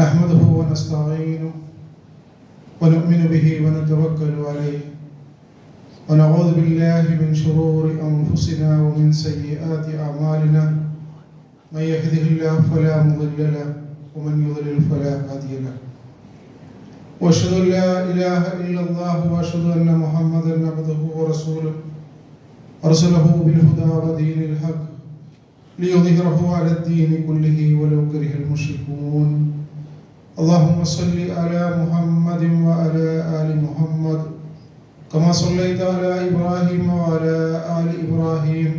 نحمده ونستعينه ونؤمن به ونتوكل عليه ونعوذ بالله من شرور أنفسنا ومن سيئات أعمالنا من يهده الله فلا مضل له ومن يضلل فلا هادي له وأشهد أن لا إله إلا الله وأشهد أن محمدا عبده ورسوله أرسله بالهدى ودين الحق ليظهره على الدين كله ولو كره المشركون اللهم صل على محمد وعلى آل محمد كما صليت على إبراهيم وعلى آل إبراهيم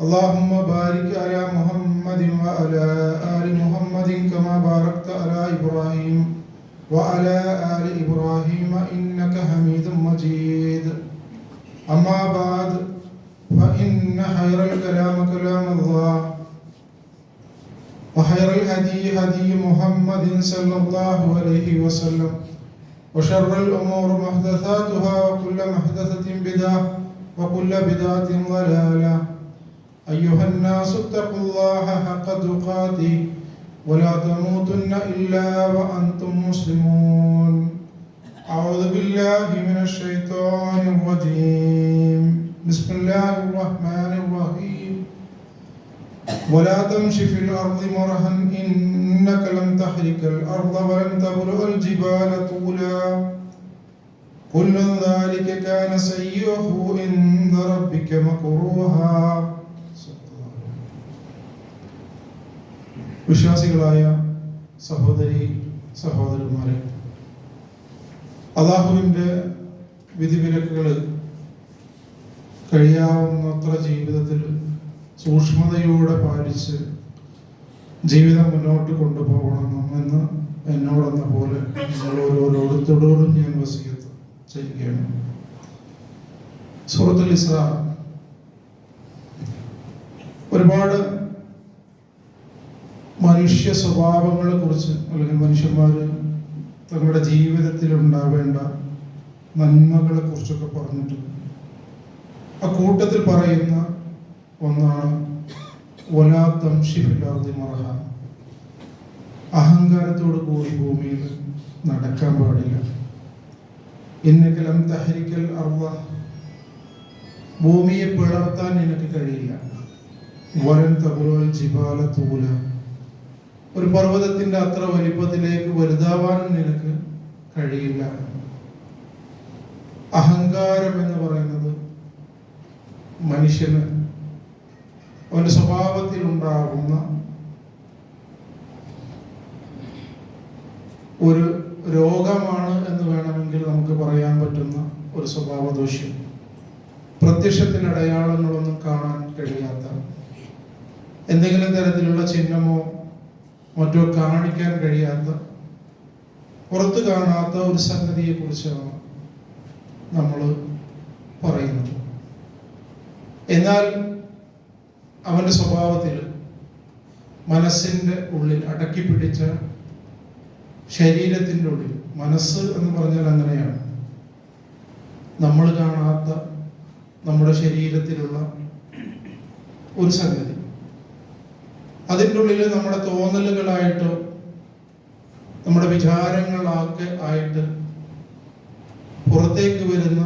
اللهم بارك على محمد وعلى آل محمد كما باركت على إبراهيم وعلى آل إبراهيم إنك حميد مجيد أما بعد فإن خير الكلام كلام الله وخير الهدي هدي محمد صلى الله عليه وسلم وشر الأمور محدثاتها وكل محدثة بدعة وكل بدعة ضلالة أيها الناس اتقوا الله حق تقاته ولا تموتن إلا وأنتم مسلمون أعوذ بالله من الشيطان الرجيم بسم الله الرحمن الرحيم ولا تمش في الأرض مرحا إنك لن تخرق الأرض ولن تبلغ الجبال طولا كل ذلك كان سيئه عند ربك مكروها വിശ്വാസികളായ സഹോദരി സഹോദരന്മാരെ, അല്ലാഹുവിൻ്റെ വിധിവിലക്കുകൾ കഴിയാവുന്നത്ര ജീവിതത്തിൽ സൂക്ഷ്മതയോടെ പാലിച്ച് ജീവിതം മുന്നോട്ട് കൊണ്ടുപോകണമെന്ന് എന്നോടെന്ന പോലെ നിങ്ങൾ ഓരോരുത്തരോടും ഞാൻ വസിയത്ത് ചെയ്യുകയാണ്. സൂറത്തുൽ ഇസ്രാ ഒരുപാട് മനുഷ്യ സ്വഭാവങ്ങളെ കുറിച്ച് അല്ലെങ്കിൽ മനുഷ്യന്മാർ തങ്ങളുടെ ജീവിതത്തിൽ ഉണ്ടാവേണ്ട നന്മകളെ കുറിച്ചൊക്കെ പറഞ്ഞിട്ടുണ്ട്. ആ കൂട്ടത്തിൽ പറയുന്ന ഒന്നാണ് വലാ തംശി ഫിൽ അർദി മറഹ, അഹങ്കാരത്തോട് കൂടി ഭൂമിയിൽ നടക്കാൻ പാടില്ല. ഇന്നക ലം തഹ്രിക്കൽ അർദ, ഭൂമിയെ പിളർത്താൻ നിനക്ക് കഴിയില്ല. വലൻ തബ്ലുൽ ജിബാല തൂല, ഒരു പർവ്വതത്തിന്റെ അത്ര വലിപ്പത്തിലേക്ക് വലുതാവാനും നിനക്ക് കഴിയില്ല. അഹങ്കാരം എന്ന് പറയുന്നത് മനുഷ്യന് അവന്റെ സ്വഭാവത്തിൽ ഉണ്ടാകുന്ന ഒരു രോഗമാണ് എന്ന് വേണമെങ്കിൽ നമുക്ക് പറയാൻ പറ്റുന്ന ഒരു സ്വഭാവദോഷ്യം. പ്രത്യക്ഷത്തിൽ അടയാളങ്ങളൊന്നും കാണാൻ കഴിയാത്ത, എന്തെങ്കിലും തരത്തിലുള്ള ചിഹ്നമോ മറ്റോ കാണിക്കാൻ കഴിയാത്ത, പുറത്ത് കാണാത്ത ഒരു സംഗതിയെ കുറിച്ചാണ് നമ്മൾ പറയുന്നത്. എന്നാൽ അവന്റെ സ്വഭാവത്തിൽ മനസ്സിന്റെ ഉള്ളിൽ അടക്കി പിടിച്ച, ശരീരത്തിൻ്റെ ഉള്ളിൽ, മനസ്സ് എന്ന് പറഞ്ഞാൽ അങ്ങനെയാണ്, നമ്മൾ കാണാത്ത നമ്മുടെ ശരീരത്തിലുള്ള ഒരു സംഗതി, അതിൻ്റെ ഉള്ളിൽ നമ്മുടെ തോന്നലുകളായിട്ടോ നമ്മുടെ വിചാരങ്ങളൊക്കെ ആയിട്ട് പുറത്തേക്ക് വരുന്ന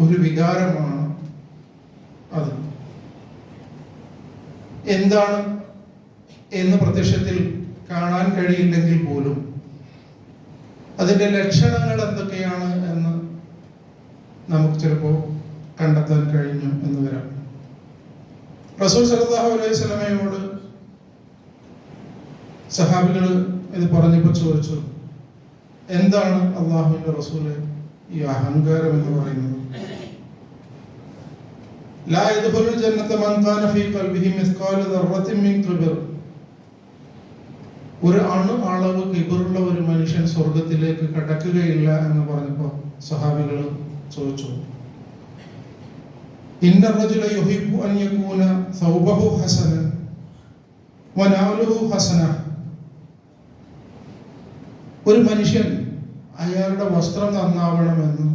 ഒരു വികാരമാണ് അത്. എന്താണ് എന്ന് പ്രത്യക്ഷത്തിൽ കാണാൻ കഴിയില്ലെങ്കിൽ പോലും അതിൻ്റെ ലക്ഷണങ്ങൾ എന്തൊക്കെയാണ് എന്ന് നമുക്ക് ചിലപ്പോൾ കണ്ടെത്താൻ കഴിഞ്ഞു എന്ന് വരാം. റസൂൽ സല്ലല്ലാഹു അലൈഹി വസല്ലമയോട് സഹാബികൾ ഇത് പറഞ്ഞപ്പോൾ ചോദിച്ചു, എന്താണ് അല്ലാഹുവിന്റെ റസൂലെ ഈ അഹങ്കാരം എന്ന് പറയുന്നത്? ലാ യദ്ഖുലുൽ ജന്നത മൻ കാന ഫീ ഖൽബിഹി മിസ്ഖാല ദർറത്തിൻ മിൻ കിബ്ർ, ഒരു അണു അളവ് കിബറുള്ള ഒരു മനുഷ്യൻ സ്വർഗത്തിലേക്ക് കടക്കുകയില്ല എന്ന് പറഞ്ഞപ്പോൾ സഹാബികൾ ചോദിച്ചു, ഇന്ന റജുല യുഹിബ്ബു അൻ യകൂന സൗബഹു ഹസനൻ വനാലുഹു ഹസന, ഒരു മനുഷ്യൻ അയാളുടെ വസ്ത്രം നന്നാവണമെന്നും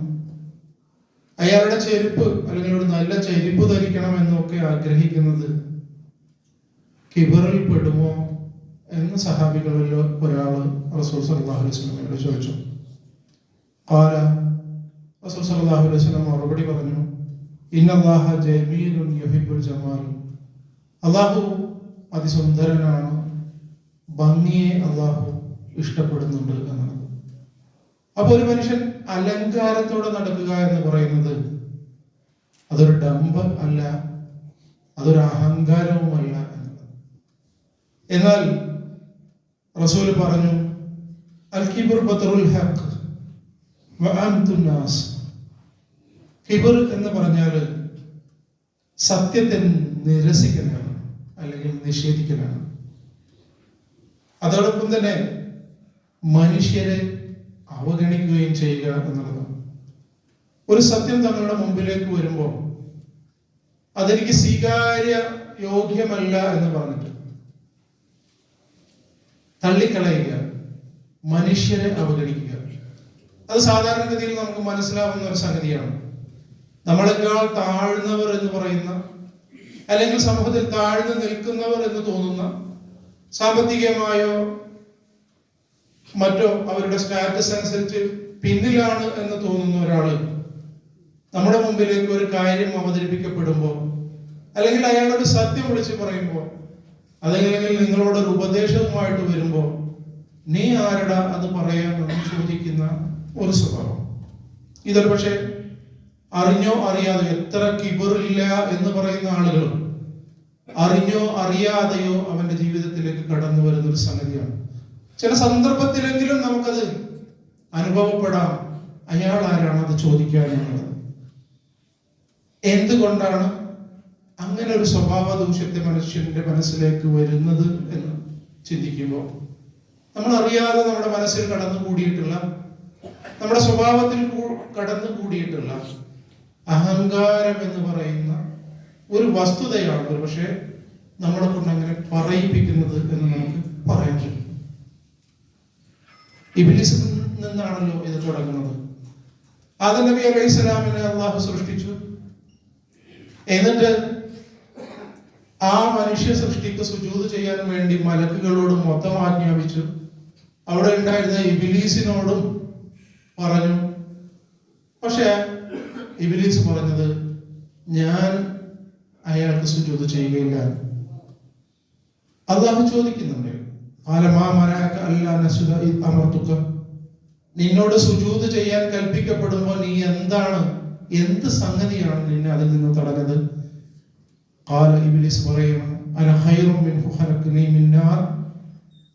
അയാളുടെ ചെരുപ്പ് അല്ലെങ്കിൽ ഒരു നല്ല ചെരുപ്പ് ധരിക്കണമെന്നൊക്കെ ആഗ്രഹിക്കുന്നത് കിബറിൽ പെടുമോ എന്ന് സഹാബികളിൽ ഒരാൾ റസൂൽ സല്ലല്ലാഹു അലൈഹി വസല്ലമയോട് ചോദിച്ചു. ഖാല, റസൂൽ സല്ലല്ലാഹു അലൈഹി വസല്ലം മറുപടി പറഞ്ഞു, ഇന്നല്ലാഹ ജമീലുൻ യുഹിബ്ബുൽ ജമാൽ. അല്ലാഹു അതിസുന്ദരനാണ്, ഭംഗിയെ അല്ലാഹു ഇഷ്ടപ്പെടുന്നുണ്ട് എന്നാണ്. അപ്പൊ ഒരു മനുഷ്യൻ അലങ്കാരത്തോടെ നടക്കുക എന്ന് പറയുന്നത് അതൊരു ഡംബ് അല്ല, അതൊരു അഹങ്കാരവുമല്ല എന്നുള്ളത്. എന്നാൽ റസൂൽ പറഞ്ഞു, അൽ കിബ്റു ബത്റുൽ ഹഖ് വ അൻതുൻ നാസ്. കിബ്ർ എന്ന് പറഞ്ഞാൽ സത്യത്തെ നിരസിക്കലാണ് അല്ലെങ്കിൽ നിഷേധിക്കലാണ്. അതോടൊപ്പം തന്നെ മനുഷ്യരെ അവഗണിക്കുകയും ചെയ്യുക എന്നുള്ളതാണ്. ഒരു സത്യം തങ്ങളുടെ മുമ്പിലേക്ക് വരുമ്പോൾ അതെനിക്ക് സ്വീകാര്യ യോഗ്യമല്ല എന്ന് പറഞ്ഞിട്ട് തള്ളിക്കളയുക, മനുഷ്യരെ അവഗണിക്കുക. അത് സാധാരണഗതിയിൽ നമുക്ക് മനസ്സിലാവുന്ന ഒരു സംഗതിയാണ്. നമ്മളെക്കാൾ താഴ്ന്നവർ എന്ന് പറയുന്ന, അല്ലെങ്കിൽ സമൂഹത്തിൽ താഴ്ന്നു നിൽക്കുന്നവർ എന്ന് തോന്നുന്ന, സാമ്പത്തികമായോ മറ്റോ അവരുടെ സ്റ്റാറ്റസ് അനുസരിച്ച് പിന്നിലാണ് എന്ന് തോന്നുന്ന ഒരാള് നമ്മുടെ മുമ്പിലേക്ക് ഒരു കാര്യം അവതരിപ്പിക്കപ്പെടുമ്പോൾ, അല്ലെങ്കിൽ അയാളൊരു സത്യം വിളിച്ച് പറയുമ്പോൾ, അതല്ലെങ്കിൽ നിങ്ങളോടൊരു ഉപദേശവുമായിട്ട് വരുമ്പോൾ, നീ ആരടാ അത് പറയാമെന്ന് ചോദിക്കുന്ന ഒരു സ്വഭാവം. ഇതൊരു പക്ഷെ അറിഞ്ഞോ അറിയാതെ, എത്ര കിബറില്ല എന്ന് പറയുന്ന ആളുകളും അറിഞ്ഞോ അറിയാതെയോ അവന്റെ ജീവിതത്തിലേക്ക് കടന്നു വരുന്ന ഒരു സംഗതിയാണ്. ചില സന്ദർഭത്തിലെങ്കിലും നമുക്കത് അനുഭവപ്പെടാം, അയാൾ ആരാണ് അത് ചോദിക്കാനുള്ളത്. എന്തുകൊണ്ടാണ് അങ്ങനെ ഒരു സ്വഭാവ ദൂഷ്യത്തെ മനുഷ്യന്റെ മനസ്സിലേക്ക് വരുന്നത് എന്ന് ചിന്തിക്കുമ്പോൾ, നമ്മൾ അറിയാതെ നമ്മുടെ മനസ്സിൽ കടന്നുകൂടിയിട്ടുള്ള, നമ്മുടെ സ്വഭാവത്തിൽ കടന്നുകൂടിയിട്ടുള്ള അഹങ്കാരം എന്ന് പറയുന്ന ഒരു വസ്തുതയാണ് ഒരു പക്ഷേ നമ്മളെ കൊണ്ട് അങ്ങനെ പറയിപ്പിക്കുന്നത് എന്ന് നമുക്ക് പറയാൻ പറ്റും. ഇബ്ലീസിൽ നിന്നാണല്ലോ ഇത് തുടങ്ങുന്നത്. ആദം നബി അലൈഹിസ്സലാമിനെ അള്ളാഹു സൃഷ്ടിച്ചു. എന്നിട്ട് ആ മനുഷ്യ സൃഷ്ടിക്ക് സുജൂദ് ചെയ്യാൻ വേണ്ടി മലക്കുകളോട് മൊത്തം ആജ്ഞാപിച്ചു. അവിടെ ഉണ്ടായിരുന്ന ഇബ്ലീസിനോടും പറഞ്ഞു. പക്ഷെ ഇബ്ലീസ് പറഞ്ഞത്, ഞാൻ അയാൾക്ക് സുജൂദ് ചെയ്യുകയില്ല. അല്ലാഹു ചോദിക്കുന്നുണ്ട്, നിന്നോട് സുജൂദ് ചെയ്യാൻ കൽപ്പിക്കപ്പെടുമ്പോൾ നീ എന്ത് സംഗതിയാണ് നിന്നെ അതിൽ നിന്ന് തടഞ്ഞത്? ഖാല, ഇബ്ലീസ് പറയുന്നു, അന ഖൈറും മിൻഹു ഖലഖ്നി മിൻ നാർ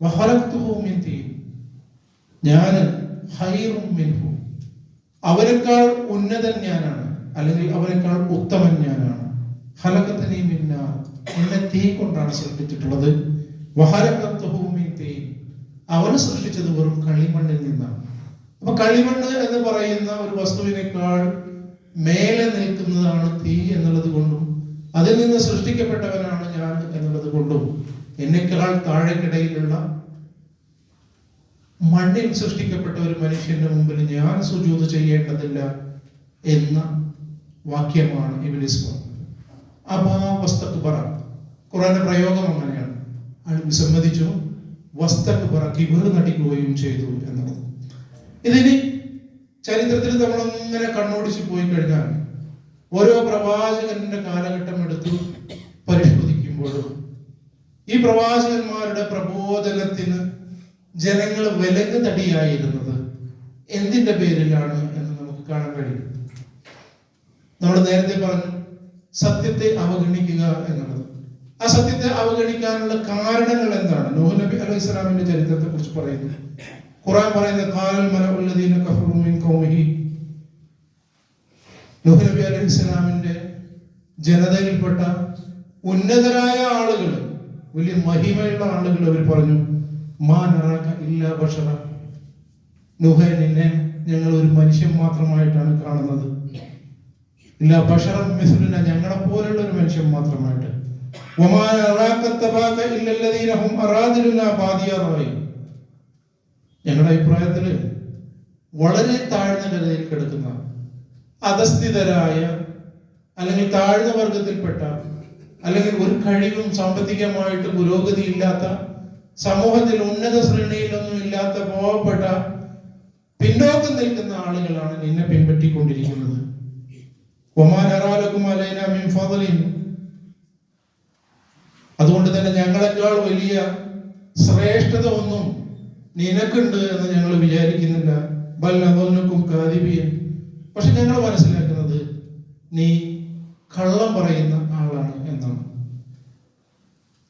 വഖലഖ്തുഹു മിൻ തീൻ. ഞാൻ ഖൈറും മിൻഹു, അവനേക്കാൾ ഉന്നതൻ ഞാനാണ്, അല്ലെങ്കിൽ അവനേക്കാൾ ഉത്തമൻ ഞാനാണ്. ഖലഖ്തനി മിൻ നാർ, എന്നെ തീ കൊണ്ടാണ് സൃഷ്ടിച്ചിട്ടുള്ളത്. വഖലഖ്തുഹു മിൻ തീൻ, അവനെ സൃഷ്ടിച്ചത് വെറും കളിമണ്ണിൽ നിന്നാണ്. അപ്പൊ കളിമണ്ണ് എന്ന് പറയുന്ന ഒരു വസ്തുവിനേക്കാൾ മേലെ നിൽക്കുന്നതാണ് തീ എന്നുള്ളത് കൊണ്ടും, അതിൽ നിന്ന് സൃഷ്ടിക്കപ്പെട്ടവനാണ് ഞാൻ എന്നുള്ളത് കൊണ്ടും, എന്നെക്കാൾ താഴെക്കിടയിലുള്ള മണ്ണിൽ സൃഷ്ടിക്കപ്പെട്ട ഒരു മനുഷ്യന്റെ മുമ്പിൽ ഞാൻ സുജൂദ് ചെയ്യേണ്ടതില്ല എന്ന വാക്യമാണ് ഇബ്ലീസ് പറഞ്ഞത്. ഖുർആന്റെ പ്രയോഗം അങ്ങനെയാണ്. അയാൾ വിസമ്മതിച്ചു, വസ്തക്ബറ, കിബർ നടിക്കുകയും ചെയ്തു എന്നുള്ളത്. ഇതിന് ചരിത്രത്തിൽ നമ്മളങ്ങനെ കണ്ണോടിച്ച് പോയി കഴിഞ്ഞാൽ ഓരോ പ്രവാചകന്റെ കാലഘട്ടം എടുത്ത് പരിശോധിക്കുമ്പോഴും ഈ പ്രവാചകന്മാരുടെ പ്രബോധനത്തിന് ജനങ്ങൾ വിലങ്ങ് തടിയായിരുന്നത് എന്തിന്റെ പേരിലാണ് എന്ന് നമുക്ക് കാണാൻ കഴിയും. നമ്മൾ നേരത്തെ പറഞ്ഞു, സത്യത്തെ അവഗണിക്കുക എന്നുള്ളത്. ആ സത്യത്തെ അവഗണിക്കാനുള്ള കാരണങ്ങൾ എന്താണ്? നൂഹ് നബി അലൈഹിസ്സലാമിന്റെ ചരിത്രത്തെ കുറിച്ച് പറയുന്നു. ഖുർആൻ പറയുന്നത്, ഖാലൽ മലഉല്ലദീന കഫറു മിൻ ഖൗമിഹി. നൂഹ് നബി അലൈഹിസ്സലാമിന്റെ ജനതയിൽപ്പെട്ട ഉന്നതരായ ആളുകൾ, വലിയ മഹിമയുള്ള ആളുകൾ, അവർ പറഞ്ഞു, മാ നറാക ഇല്ലാ ബശറ. നൂഹേ, നിന്നെ ഞങ്ങൾ ഒരു മനുഷ്യൻ മാത്രമായിട്ടാണ് കാണുന്നത്. ഇല്ല ബശറൻ മിസ്ലുന, ഞങ്ങളെ പോലുള്ള ഒരു മനുഷ്യൻ മാത്രമായിട്ട്. വമാ നറാക തബാക ഇല്ലല്ലദീന ഹും അറാദിലുനാ ബാദിയ റഅയ്. ഞങ്ങളുടെ അഭിപ്രായത്തിൽ വളരെ താഴ്ന്ന നിലയിൽ കിടക്കുന്ന, അധസ്ഥിതരായ, അല്ലെങ്കിൽ താഴ്ന്ന വർഗത്തിൽപ്പെട്ട, അല്ലെങ്കിൽ ഒരു കഴിവും സാമ്പത്തികമായിട്ട് പുരോഗതി ഇല്ലാത്ത സമൂഹത്തിൽ ഉന്നത ശ്രേണിയിലൊന്നും ഇല്ലാത്ത പാവപ്പെട്ട പിന്നോക്കം നിൽക്കുന്ന ആളുകളാണ് നിന്നെ പിൻപറ്റിക്കൊണ്ടിരിക്കുന്നത്. അതുകൊണ്ട് തന്നെ ഞങ്ങളെക്കാൾ വലിയ ശ്രേഷ്ഠത ഒന്നും നിനക്കുണ്ട് എന്ന് ഞങ്ങൾ വിചാരിക്കുന്നില്ല. പക്ഷെ ഞങ്ങൾ മനസ്സിലാക്കുന്നത് നീ കള്ളം പറയുന്ന ആളാണ് എന്നാണ്.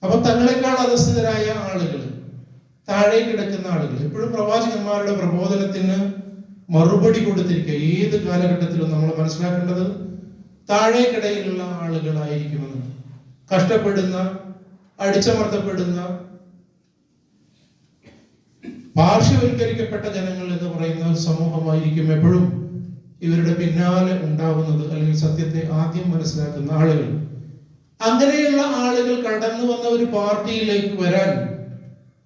അപ്പൊ തങ്ങളെക്കാൾ അധസ്ഥിതരായ ആളുകൾ, താഴെ കിടക്കുന്ന ആളുകൾ, എപ്പോഴും പ്രവാചകന്മാരുടെ പ്രബോധനത്തിന് മറുപടി കൊടുത്തിരിക്കുക. ഏത് കാലഘട്ടത്തിലും നമ്മൾ മനസ്സിലാക്കേണ്ടത് താഴേക്കിടയിലുള്ള ആളുകളായിരിക്കുമെന്ന്. കഷ്ടപ്പെടുന്ന, അടിച്ചമർത്തപ്പെടുന്ന, പാർശ്വവൽക്കരിക്കപ്പെട്ട ജനങ്ങൾ എന്ന് പറയുന്ന ഒരു സമൂഹമായിരിക്കും എപ്പോഴും ഇവരുടെ പിന്നാലെ ഉണ്ടാവുന്നത്, അല്ലെങ്കിൽ സത്യത്തെ ആദ്യം മനസ്സിലാക്കുന്ന ആളുകൾ. അങ്ങനെയുള്ള ആളുകൾ കടന്നു വന്ന ഒരു പാർട്ടിയിലേക്ക് വരാൻ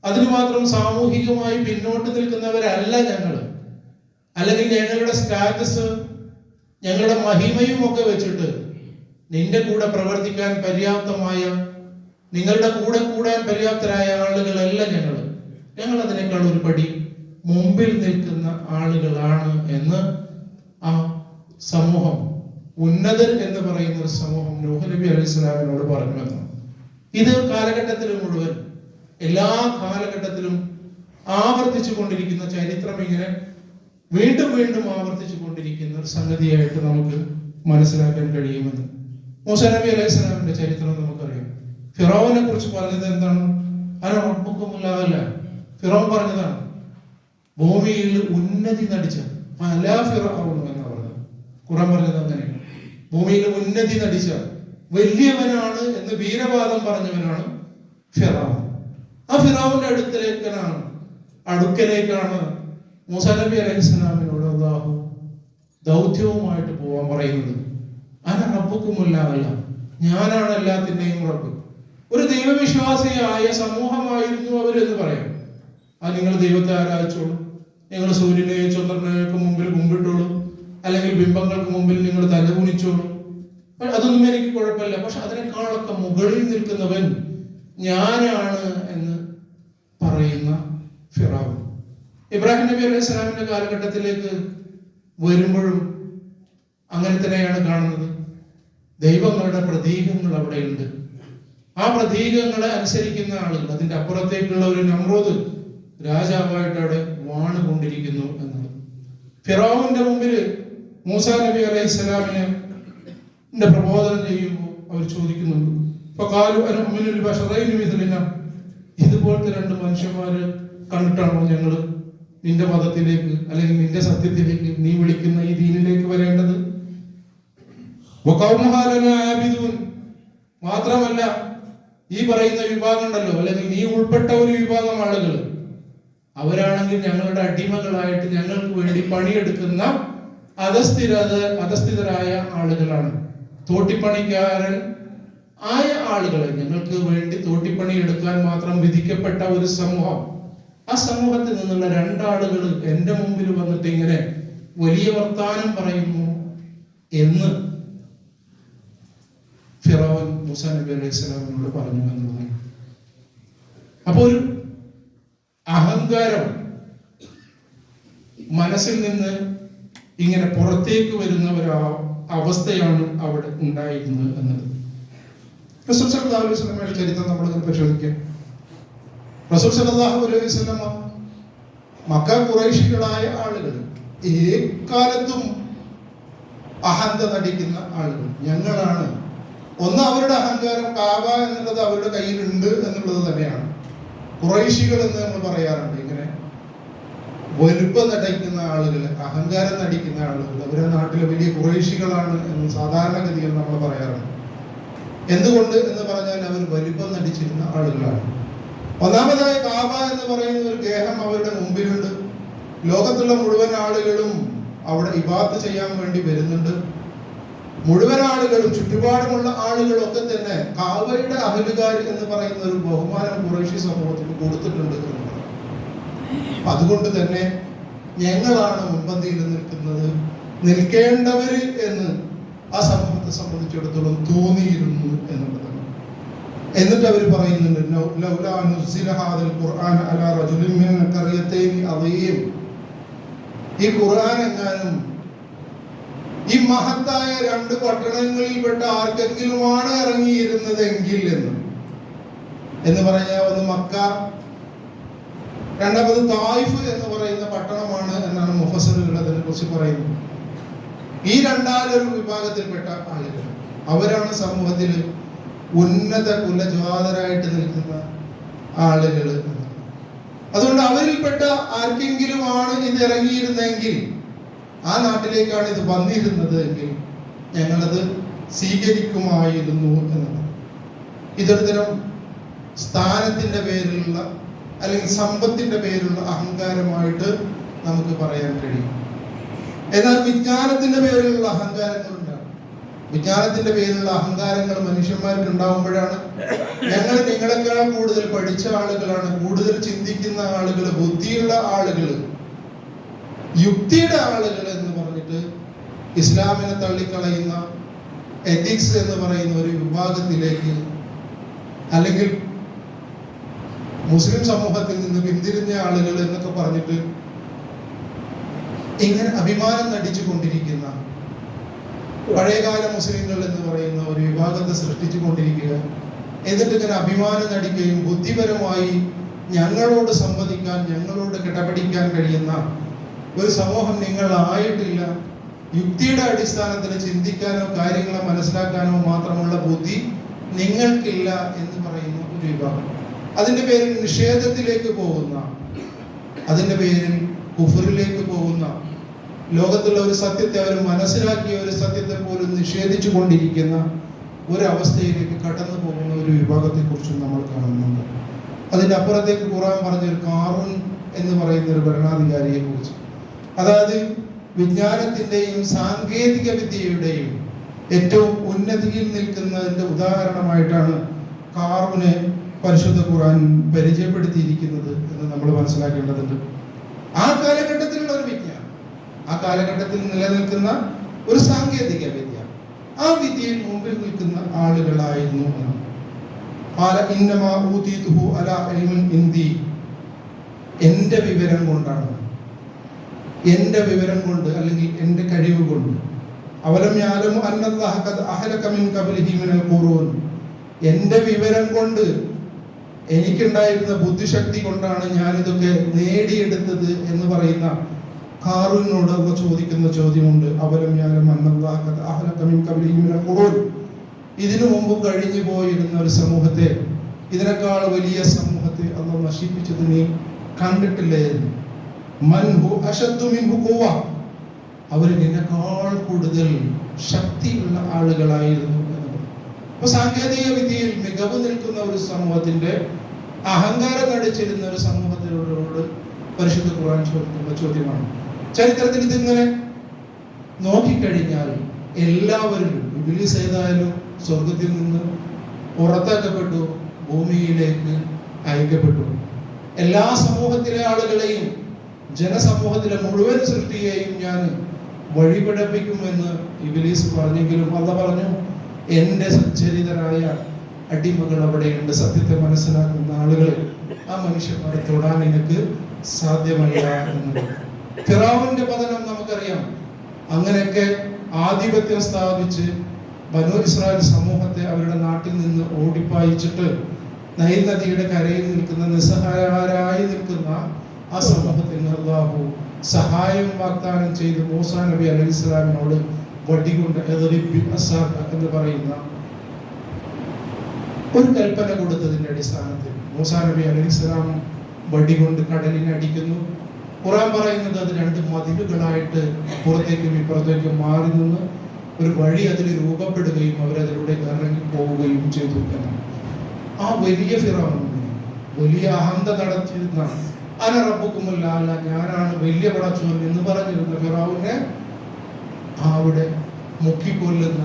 അതിന് മാത്രം സാമൂഹികമായി പിന്നോട്ട് നിൽക്കുന്നവരല്ല ഞങ്ങൾ. അല്ലെങ്കിൽ ഞങ്ങളുടെ സ്റ്റാറ്റസ്, ഞങ്ങളുടെ മഹിമയും ഒക്കെ വെച്ചിട്ട് നിന്റെ കൂടെ പ്രവർത്തിക്കാൻ പര്യാപ്തമായ, നിങ്ങളുടെ കൂടെ കൂടാൻ പര്യാപ്തരായ ആളുകളല്ല ഞങ്ങൾ. ഞങ്ങൾ അതിനേക്കാൾ ഒരു പടി മുമ്പിൽ നിൽക്കുന്ന ആളുകളാണ് എന്ന് ആ സമൂഹം, ഉന്നതൻ എന്ന് പറയുന്ന ഒരു സമൂഹം നൂഹ് നബി അലൈഹി സ്വലാമിനോട് പറഞ്ഞു വന്നു. ഇത് കാലഘട്ടത്തിൽ മുഴുവൻ, എല്ലാ കാലഘട്ടത്തിലും ആവർത്തിച്ചു കൊണ്ടിരിക്കുന്ന ചരിത്രം, ഇങ്ങനെ വീണ്ടും വീണ്ടും ആവർത്തിച്ചു കൊണ്ടിരിക്കുന്ന ഒരു സംഗതിയായിട്ട് നമുക്ക് മനസ്സിലാക്കാൻ കഴിയുമെന്ന്. മൂസാ നബി അലൈഹി സ്വലാമിന്റെ ചരിത്രം നമുക്കറിയാം. ഫിറൗനെ കുറിച്ച് പറഞ്ഞത് എന്താണ്? അല്ല, ഫിറൗൻ പറഞ്ഞതാണ് ഭൂമിയിൽ ഉന്നതി നടിച്ച ഫിറൗൻ എന്ന് പറഞ്ഞത്. ഖുർആൻ പറഞ്ഞത് അങ്ങനെയാണ്. ഭൂമിയിൽ ഉന്നതി നടിച്ച വലിയവനാണ് എന്ന് വീരവാദം പറഞ്ഞവനാണ് ഫിറൗൻ. ആ ഫിറൗന്റെ അടുക്കലേക്കാണ് മൂസാ നബി അലൈഹി സ്വലാമിനോട് അല്ലാഹു ദൗത്യവുമായിട്ട് പോവാൻ പറയുന്നത്. റബ്ബുക്കുമുല്ലാഹ്, ഞാനാണ് എല്ലാത്തിന്റെയും റബ്ബ്. ഒരു ദൈവവിശ്വാസിയായ സമൂഹമായിരുന്നു അവരെന്ന് പറയാം. നിങ്ങൾ ദൈവത്തെ ആരാധിച്ചോളൂ, നിങ്ങൾ സൂര്യനെയോ ചന്ദ്രനെയൊക്കെ മുമ്പിൽ കുമ്പിട്ടോളൂ, അല്ലെങ്കിൽ ബിംബങ്ങൾക്ക് മുമ്പിൽ നിങ്ങൾ തലകുനിച്ചോളൂ, അതൊന്നും എനിക്ക് കുഴപ്പമില്ല. പക്ഷെ അതിനേക്കാളൊക്കെ മുകളിൽ നിൽക്കുന്നവൻ ഞാനാണ് എന്ന് പറയുന്ന ഫിറൗൻ. ഇബ്രാഹിം നബി അലൈഹി സ്വലാമിന്റെ കാലഘട്ടത്തിലേക്ക് വരുമ്പോഴും അങ്ങനെ തന്നെയാണ് കാണുന്നത്. ദൈവങ്ങളുടെ പ്രതീകങ്ങൾ അവിടെയുണ്ട്. ആ പ്രതീകങ്ങളെ അനുസരിക്കുന്ന ആളുകൾ, അതിന്റെ അപ്പുറത്തേക്കുള്ള ഒരു നമ്രൂദ് രാജാവായിട്ട് അവിടെ വാണുകൊണ്ടിരിക്കുന്നു എന്നത്. ഫിറൗന്റെ മുമ്പിൽ മൂസാ നബി അലൈഹി സ്വലാമിനെ പ്രബോധനം ചെയ്യുമ്പോൾ അവർ ചോദിക്കുന്നുണ്ട്, ഇതുപോലത്തെ രണ്ട് മനുഷ്യന്മാര് കണ്ടിട്ടാണോ ഞങ്ങൾ നിന്റെ മതത്തിലേക്ക്, അല്ലെങ്കിൽ നിന്റെ സത്യത്തിലേക്ക്, നീ വിളിക്കുന്ന ഈ ദീനിലേക്ക് വരേണ്ടത്? മാത്രമല്ല, ഈ പറയുന്ന വിഭാഗം ഉണ്ടല്ലോ, അല്ലെങ്കിൽ നീ ഉൾപ്പെട്ട ഒരു വിഭാഗം ആളുകൾ, അവരാണെങ്കിൽ ഞങ്ങളുടെ അടിമകളായിട്ട് ഞങ്ങൾക്ക് വേണ്ടി പണിയെടുക്കുന്ന അധസ്ഥിതരായ ആളുകളാണ്. തോട്ടിപ്പണിക്കാരൻ ആയ ആളുകളെ, ഞങ്ങൾക്ക് വേണ്ടി തോട്ടിപ്പണി എടുക്കാൻ മാത്രം വിധിക്കപ്പെട്ട ഒരു സമൂഹം. ആ സമൂഹത്തിൽ നിന്നുള്ള രണ്ടാളുകൾ എന്റെ മുമ്പിൽ വന്നിട്ട് ഇങ്ങനെ വലിയ വർത്താനം പറയുന്നു എന്ന് ഫിറൗൻ മൂസാ നബി അലൈഹി സ്വലാമിനോട് പറഞ്ഞു എന്നുള്ളതാണ്. അപ്പോൾ ഒരു അഹങ്കാരം മനസ്സിൽ നിന്ന് ഇങ്ങനെ പുറത്തേക്ക് വരുന്ന ഒരു അവസ്ഥയാണ് അവിടെ ഉണ്ടായിരുന്നത് എന്നത്. റസൂൽ സല്ലല്ലാഹു അലൈഹി വസല്ലമയുടെ ചരിത്രം നമ്മൾ പരിശോധിക്കാം. റസൂൽ സല്ലല്ലാഹു അലൈഹി വസല്ലമ മക്ക ഖുറൈശികളായ ആളുകൾ, ഏകാലത്തും അഹന്ത നടിക്കുന്ന ആളുകൾ ഞങ്ങളാണ്. ഒന്ന്, അവരുടെ അഹങ്കാരം കാബ എന്നുള്ളത് അവരുടെ കയ്യിലുണ്ട് എന്നുള്ളത് തന്നെയാണ്. ഖുറൈശികൾ എന്ന് നമ്മൾ പറയാറുണ്ട്. ഇങ്ങനെ വലുപ്പം നടിക്കുന്ന ആളുകൾ, അഹങ്കാരം നടിക്കുന്ന ആളുകൾ, അവരുടെ നാട്ടിലെ വലിയ ഖുറൈശികളാണ് എന്ന് സാധാരണഗതിയിൽ നമ്മൾ പറയാറുണ്ട്. എന്തുകൊണ്ട് എന്ന് പറഞ്ഞാൽ അവർ വലുപ്പം നടിച്ചിരുന്ന ആളുകളാണ്. ഒന്നാമതായി കാബ എന്ന് പറയുന്ന ഒരു ഗേഹം അവരുടെ മുമ്പിലുണ്ട്. ലോകത്തുള്ള മുഴുവൻ ആളുകളും അവിടെ ഇബാദത്ത് ചെയ്യാൻ വേണ്ടി വരുന്നുണ്ട്. മുഴുവൻ ആളുകളും, ചുറ്റുപാടുമുള്ള ആളുകളൊക്കെ തന്നെ കാബയുടെ അഹലുകാർ എന്ന് പറയുന്ന ഒരു ബഹുമാനം ഖുറൈശി സമൂഹത്തിന് കൊടുത്തിട്ടുണ്ട് എന്നുള്ളത്. അതുകൊണ്ട് തന്നെ ഞങ്ങളാണ് മുൻപന്തിയിൽ നിൽക്കുന്നത്, നിൽക്കേണ്ടവര് എന്ന് ആ സമൂഹത്തെ സംബന്ധിച്ചിടത്തോളം തോന്നിയിരുന്നു എന്നുള്ളതാണ്. എന്നിട്ട് അവർ പറയുന്നുണ്ട്, ലൗലാ നുസ്സില ഹാദൽ ഖുർആൻ അലാ റജുലിൻ മിൻ ഖറിയതൈനി അദീം, ഈ ഖുർആൻ എങ്ങാനും ഈ മഹത്തായ രണ്ട് പട്ടണങ്ങളിൽപ്പെട്ട ആർക്കെങ്കിലുമാണ് ഇറങ്ങിയിരുന്നതെങ്കിൽ എന്ന് പറഞ്ഞാൽ ഒന്ന് മക്ക, രണ്ടാമത് തായിഫ് എന്ന് പറയുന്ന പട്ടണമാണ് എന്നാണ് മുഫസ്സിറുകൾ അതിനെ കുറിച്ച് പറയുന്നത്. ഈ രണ്ടാലൊരു വിഭാഗത്തിൽപ്പെട്ട ആളുകൾ, അവരാണ് സമൂഹത്തിൽ ഉന്നത കുലജാതരായിട്ട് നിൽക്കുന്ന ആളുകൾ. അതുകൊണ്ട് അവരിൽപ്പെട്ട ആർക്കെങ്കിലുമാണ് ഇത് ഇറങ്ങിയിരുന്നെങ്കിൽ, ആ നാട്ടിലേക്കാണ് ഇത് വന്നിരുന്നത് എങ്കിൽ ഞങ്ങളത് സ്വീകരിക്കുമായിരുന്നു എന്നാണ്. ഇതൊരു തരം സ്ഥാനത്തിന്റെ പേരിലുള്ള അല്ലെങ്കിൽ സമ്പത്തിന്റെ പേരിലുള്ള അഹങ്കാരമായിട്ട് നമുക്ക് പറയാൻ കഴിയും. എന്നാൽ വിജ്ഞാനത്തിന്റെ പേരിലുള്ള അഹങ്കാരങ്ങളുണ്ടാകും. വിജ്ഞാനത്തിന്റെ പേരിലുള്ള അഹങ്കാരങ്ങൾ മനുഷ്യന്മാർക്ക് ഉണ്ടാകുമ്പോഴാണ് ഞങ്ങൾ നിങ്ങളെക്കാൾ കൂടുതൽ പഠിച്ച ആളുകളാണ്, കൂടുതൽ ചിന്തിക്കുന്ന ആളുകൾ, ബുദ്ധിയുള്ള ആളുകൾ, യുക്തിയുടെ ആളുകൾ എന്ന് പറഞ്ഞിട്ട് ഇസ്ലാമിനെ തള്ളിക്കളയുന്ന എത്തിക്സ് എന്ന് പറയുന്ന ഒരു വിഭാഗത്തിലേക്ക്, അല്ലെങ്കിൽ മുസ്ലിം സമൂഹത്തിൽ നിന്ന് പിന്തിരിഞ്ഞ ആളുകൾ എന്നൊക്കെ പറഞ്ഞിട്ട് ഇങ്ങനെ അഭിമാനം നടിച്ചു കൊണ്ടിരിക്കുന്ന പഴയകാല മുസ്ലിങ്ങൾ എന്ന് പറയുന്ന ഒരു വിഭാഗത്തെ സൃഷ്ടിച്ചു കൊണ്ടിരിക്കുക. എന്നിട്ട് ഇങ്ങനെ അഭിമാനം നടിക്കുകയും ബുദ്ധിപരമായി ഞങ്ങളോട് സംവദിക്കാൻ, ഞങ്ങളോട് കിടപിടിക്കാൻ കഴിയുന്ന ഒരു സമൂഹം നിങ്ങളായിട്ടില്ല, യുക്തിയുടെ അടിസ്ഥാനത്തിൽ ചിന്തിക്കാനോ കാര്യങ്ങളെ മനസ്സിലാക്കാനോ മാത്രമുള്ള ബുദ്ധി നിങ്ങൾക്കില്ല എന്ന് പറയുന്ന ഒരു വിഭാഗം. അതിന്റെ പേരിൽ നിഷേധത്തിലേക്ക് പോകുന്ന, അതിന്റെ പേരിൽ കുഫറിലേക്ക് പോകുന്ന, ലോകത്തുള്ള ഒരു സത്യത്തെ അവർ മനസ്സിലാക്കിയ ഒരു സത്യത്തെ പോലും നിഷേധിച്ചു കൊണ്ടിരിക്കുന്ന ഒരവസ്ഥയിലേക്ക് കടന്നു പോകുന്ന ഒരു വിഭാഗത്തെ കുറിച്ചും നമ്മൾ കാണുന്നുണ്ട്. അതിന്റെ അപ്പുറത്തേക്ക് ഖുർആൻ പറഞ്ഞൊരു കാറൂൻ എന്ന് പറയുന്ന ഒരു ഭരണാധികാരിയെ കുറിച്ച്, അതായത് വിജ്ഞാനത്തിന്റെയും സാങ്കേതിക വിദ്യയുടെയും ഏറ്റവും ഉന്നതിയിൽ നിൽക്കുന്നതിന്റെ ഉദാഹരണമായിട്ടാണ് കാറൂനെ പരിശുദ്ധ ഖുർആൻ പരിചയപ്പെടുത്തിയിരിക്കുന്നത് എന്ന് നമ്മൾ മനസ്സിലാക്കേണ്ടതുണ്ട്. ആ കാലഘട്ടത്തിലുള്ള ഒരു വിജ്ഞാനം, ആ കാലഘട്ടത്തിൽ നിലനിൽക്കുന്ന ഒരു സാങ്കേതിക വിദ്യ, ആ വിദ്യയിൽ മുമ്പിൽ നിൽക്കുന്ന ആളുകളായിരുന്നു. എന്റെ വിവരം കൊണ്ടാണ്, എന്റെ വിവരം കൊണ്ട് അല്ലെങ്കിൽ എന്റെ കഴിവ് കൊണ്ട്. അവലം യഅലമു അന്നല്ലാഹ ഖദ് അഹ്ലക മിൻ ഖബ്ലിഹി മിനൽ ഖുറൂൻ, എന്റെ വിവരം കൊണ്ട്, എനിക്കുണ്ടായിരുന്ന ബുദ്ധിശക്തി കൊണ്ടാണ് ഞാൻ ഇതൊക്കെ നേടിയെടുത്തത് എന്ന് പറയുന്ന ഖാറൂനോട് അല്ലാഹു ചോദിക്കുന്ന ചോദ്യമുണ്ട്. അവലം യഅലമു അന്നല്ലാഹ ഖദ് അഹ്ലക മിൻ ഖബ്ലിഹി മിനൽ ഖുറൂൻ, ഇതിനു മുമ്പ് കഴിഞ്ഞു പോയിരുന്ന ഒരു സമൂഹത്തെ, ഇതിനേക്കാൾ വലിയ സമൂഹത്തെ അല്ലാഹു നശിപ്പിച്ചത് നീ കണ്ടിട്ടില്ലേ? മൻഹു അശദ്ദു മിൻഹു ഖുവ്വ, അവർ നിന്നെക്കാൾ കൂടുതൽ ശക്തിയുള്ള ആളുകളായിരുന്നു. അപ്പൊ സാങ്കേതിക വിദ്യയിൽ മികവ് നിൽക്കുന്ന ഒരു സമൂഹത്തിന്റെ അഹങ്കാരം നടിച്ചിരുന്ന ഒരു സമൂഹത്തിനോട് പരിശുദ്ധ ഖുർആൻ ചോദിക്കുന്ന ചോദ്യമാണ്. ചരിത്രത്തിൽ ഇതിങ്ങനെ നോക്കിക്കഴിഞ്ഞാൽ എല്ലാവരും, ഇബ്ലീസ് ഏതായാലും സ്വർഗത്തിൽ നിന്ന് പുറത്താക്കപ്പെട്ടു, ഭൂമിയിലേക്ക് അയക്കപ്പെട്ടു. എല്ലാ സമൂഹത്തിലെ ആളുകളെയും, ജനസമൂഹത്തിലെ മുഴുവൻ സൃഷ്ടിയെയും ഞാൻ വഴിപിഴപ്പിക്കുമെന്ന് ഇബ്ലീസ് പറഞ്ഞെങ്കിലും അല്ലാഹു പറഞ്ഞു, എന്റെ സച്ചരിതരായ അടിമകൾ അവിടെയുണ്ട്, സത്യത്തെ മനസ്സിലാക്കുന്ന ആളുകൾ, ആ മനുഷ്യന്മാരെ തൊടാൻ എനിക്ക് സാധ്യമല്ല എന്നുള്ളത്. ഫിറഔന്റെ പതനം നമുക്കറിയാം. അങ്ങനെയൊക്കെ ആധിപത്യം സ്ഥാപിച്ച് ബനൂ ഇസ്രായേൽ സമൂഹത്തെ അവരുടെ നാട്ടിൽ നിന്ന് ഓടിപ്പായിച്ചിട്ട് നൈൽ നദിയുടെ കരയിൽ നിൽക്കുന്ന നിസ്സഹായരായി നിൽക്കുന്ന ആ സമൂഹത്തിന് അല്ലാഹു സഹായം വാഗ്ദാനം ചെയ്ത് മൂസാ നബി അലൈഹി സ്വലാമിനോട് വടികൊണ്ട് എന്ന് പറയുന്ന ഒരു കൽപ്പന കൊടുത്തതിന്റെ അടിസ്ഥാനത്തിൽ മൂസാ നബി അലൈഹി സ്വലാം വടികൊണ്ട് കടലിനെ അടിക്കുന്നു. ഖുർആൻ പറയുന്നത് അത് രണ്ട് മതിലുകളായിട്ട് പുറത്തേക്കും ഇപ്പുറത്തേക്കും മാറി നിന്ന് ഒരു വഴി അതിൽ രൂപപ്പെടുകയും അവരതിലൂടെ ഇറങ്ങി പോവുകയും ചെയ്തു എന്നാണ്. ആ വലിയ ഫിറഔൻ, വലിയ അഹന്ത നടത്തിയിരുന്ന അന റബ്ബുക്കുമുൽ അഅല, ഞാനാണ് വലിയ പടച്ചോൻ എന്ന് പറഞ്ഞിരുന്ന ഫിറഔനെ അവിടെ മുക്കിക്കൊല്ലുന്ന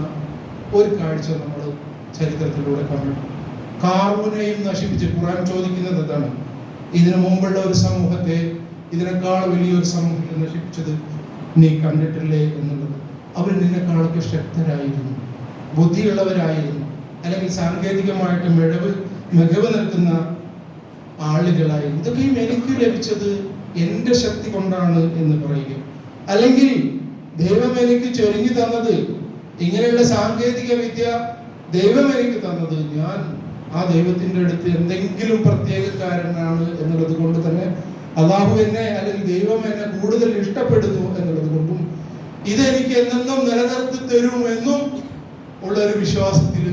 ഒരു കാഴ്ച നമ്മൾ ചരിത്രത്തിലൂടെ കണ്ടു. കാറൂനെയും നശിപ്പിച്ച് ഖുർആൻ ചോദിക്കുന്നത് എന്താണ്? ഇതിനു മുമ്പുള്ള ഒരു സമൂഹത്തെ, ഇതിനേക്കാൾ വലിയൊരു സമൂഹത്തെ നശിപ്പിച്ചത് നീ കണ്ടിട്ടില്ലേ എന്നുള്ളത്. അവർ നിന്നെക്കാളൊക്കെ ശക്തരായിരുന്നു, ബുദ്ധിയുള്ളവരായിരുന്നു. അല്ലെങ്കിൽ സാങ്കേതികമായിട്ട് മികവ് നൽകുന്ന ആളുകളായി ഇതൊക്കെയും എനിക്ക് ലഭിച്ചത് എൻ്റെ ശക്തി കൊണ്ടാണ് എന്ന് പറയുക, അല്ലെങ്കിൽ ദൈവം എനിക്ക് ചൊരിഞ്ഞു തന്നത് ഇങ്ങനെയുള്ള സാങ്കേതിക വിദ്യ ദൈവം എനിക്ക് തന്നത് ഞാൻ ആ ദൈവത്തിന്റെ അടുത്ത് എന്തെങ്കിലും പ്രത്യേകക്കാരനാണ് എന്നുള്ളത് കൊണ്ട് തന്നെ അള്ളാഹു എന്നെ അല്ലെങ്കിൽ ദൈവം എന്നെ കൂടുതൽ ഇഷ്ടപ്പെടുന്നു എന്നുള്ളത് കൊണ്ടും ഇതെനിക്ക് എന്നെന്നും നിലനിർത്തി തരുമെന്നും ഉള്ള ഒരു വിശ്വാസത്തിൽ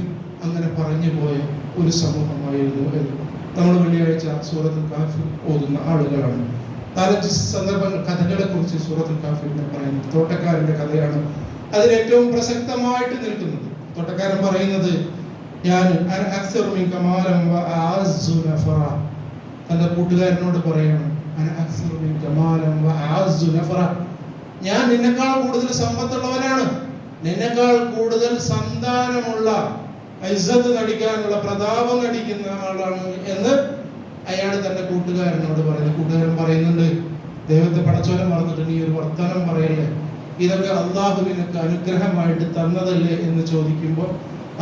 അങ്ങനെ പറഞ്ഞു പോയ ഒരു സമൂഹമായിരുന്നു എന്ന് നമ്മൾ വെള്ളിയാഴ്ച സൂറത്തുൽ കാഫിർ ഓതുന്ന ആളുകളാണ്. 4 സന്ദർഭങ്ങൾ കഥകളെ കുറിച്ച് സൂറത്തുൽ കാഫിറിൽ പറയുന്നത് തോട്ടക്കാരന്റെ കഥയാണ് അതിൽ ഏറ്റവും പ്രസക്തമായിട്ട് നിൽക്കുന്നത്. തോട്ടക്കാരൻ പറയുന്നത് ഞാൻ തന്റെ കൂട്ടുകാരനോട് പറയണം, ഞാൻ നിന്നെക്കാൾ കൂടുതൽ സമ്പത്തുള്ളവനാണ്, നിന്നെക്കാൾ കൂടുതൽ സന്താനമുള്ള ഇസ്സത്ത് നടിക്കാനുള്ള പ്രതാപം നടിക്കുന്ന ആളാണ് എന്ന് അയാൾ തന്റെ കൂട്ടുകാരനോട് പറയുന്നു. കൂട്ടുകാരൻ പറയുന്നുണ്ട്, ദൈവത്തെ പടച്ചോനെ മറന്നിട്ട് നീ ഒരു വർത്തമാനം പറയല്ലേ, ഇതൊക്കെ അള്ളാഹു നിനക്ക് അനുഗ്രഹമായിട്ട് തന്നതല്ലേ എന്ന് ചോദിക്കുമ്പോൾ